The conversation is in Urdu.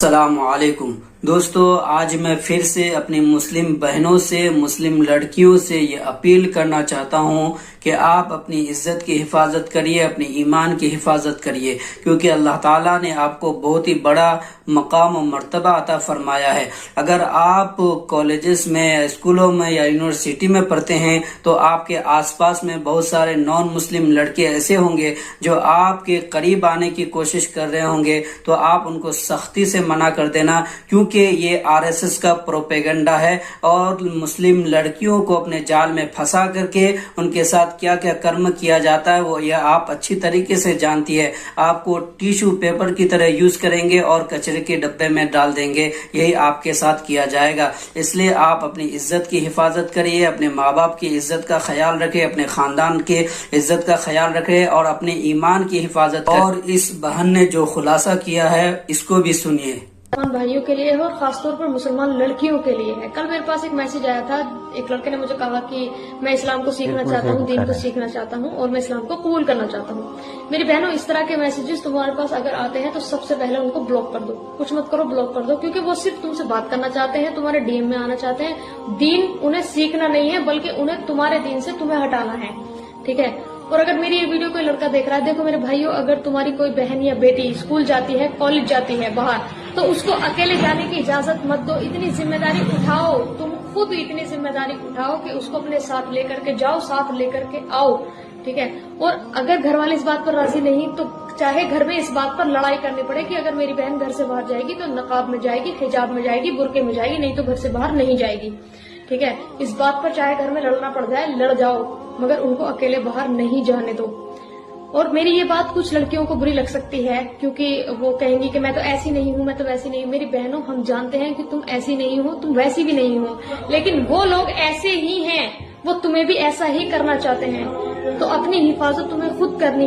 السلام علیکم دوستو، آج میں پھر سے اپنی مسلم بہنوں سے، مسلم لڑکیوں سے یہ اپیل کرنا چاہتا ہوں کہ آپ اپنی عزت کی حفاظت کریے، اپنی ایمان کی حفاظت کریے، کیونکہ اللہ تعالیٰ نے آپ کو بہت ہی بڑا مقام و مرتبہ عطا فرمایا ہے۔ اگر آپ کالجز میں، اسکولوں میں یا یونیورسٹی میں پڑھتے ہیں تو آپ کے آس پاس میں بہت سارے نان مسلم لڑکے ایسے ہوں گے جو آپ کے قریب آنے کی کوشش کر رہے ہوں گے، تو آپ ان کو سختی سے منع کر دینا، کیونکہ یہ RSS کا پروپیگنڈا ہے اور مسلم لڑکیوں کو اپنے جال میں پھنسا کر کے ان کے ساتھ کیا کیا کرم کیا جاتا ہے وہ یہ آپ اچھی طریقے سے جانتی ہے۔ آپ کو ٹیشو پیپر کی طرح یوز کریں گے اور کچرے کے ڈبے میں ڈال دیں گے، یہی آپ کے ساتھ کیا جائے گا۔ اس لیے آپ اپنی عزت کی حفاظت کریے، اپنے ماں باپ کی عزت کا خیال رکھیں، اپنے خاندان کی عزت کا خیال رکھیں اور اپنے ایمان کی حفاظت کریں۔ اور اس بہن نے جو خلاصہ کیا ہے اس کو بھی سنیے۔ مسلمان بھائیوں کے لیے ہے اور خاص طور پر مسلمان لڑکیوں کے لیے ہے۔ کل میرے پاس ایک میسج آیا تھا، ایک لڑکے نے مجھے کہا کہ میں اسلام کو سیکھنا چاہتا ہوں، دین کو سیکھنا چاہتا ہوں اور میں اسلام کو قبول کرنا چاہتا ہوں۔ میری بہنوں، اس طرح کے میسیجز تمہارے پاس اگر آتے ہیں تو سب سے پہلے ان کو بلاک کر دو، کچھ مت کرو، بلاک کر دو، کیونکہ وہ صرف تم سے بات کرنا چاہتے ہیں، تمہارے DM میں آنا چاہتے ہیں۔ دین انہیں سیکھنا نہیں ہے بلکہ انہیں تمہارے دین سے تمہیں ہٹانا ہے، ٹھیک ہے؟ اور اگر میری یہ ویڈیو کوئی لڑکا دیکھ رہا ہے، دیکھو میرے بھائیوں، اگر تمہاری کوئی بہن یا بیٹی اسکول جاتی ہے، کالج جاتی ہے باہر، تو اس کو اکیلے جانے کی اجازت مت دو۔ اتنی ذمہ داری اٹھاؤ، تم خود اتنی ذمہ داری اٹھاؤ کہ اس کو اپنے ساتھ لے کر کے جاؤ، ساتھ لے کر کے آؤ، ٹھیک ہے؟ اور اگر گھر والے اس بات پر راضی نہیں تو چاہے گھر میں اس بات پر لڑائی کرنی پڑے کہ اگر میری بہن گھر سے باہر جائے گی تو نقاب میں جائے گی، حجاب میں جائے گی، برقعے میں جائے گی، نہیں تو گھر سے باہر نہیں جائے گی، ٹھیک ہے؟ اس بات پر چاہے گھر میں لڑنا پڑ جائے، لڑ جاؤ، مگر ان کو اکیلے باہر نہیں جانے دو۔ اور میری یہ بات کچھ لڑکیوں کو بری لگ سکتی ہے، کیونکہ وہ کہیں گی کہ میں تو ایسی نہیں ہوں، میں تو ویسی نہیں ہوں۔ میری بہنوں، ہم جانتے ہیں کہ تم ایسی نہیں ہو، تم ویسی بھی نہیں ہو، لیکن وہ لوگ ایسے ہی ہیں، وہ تمہیں بھی ایسا ہی کرنا چاہتے ہیں، تو اپنی حفاظت تمہیں خود کرنی ہے۔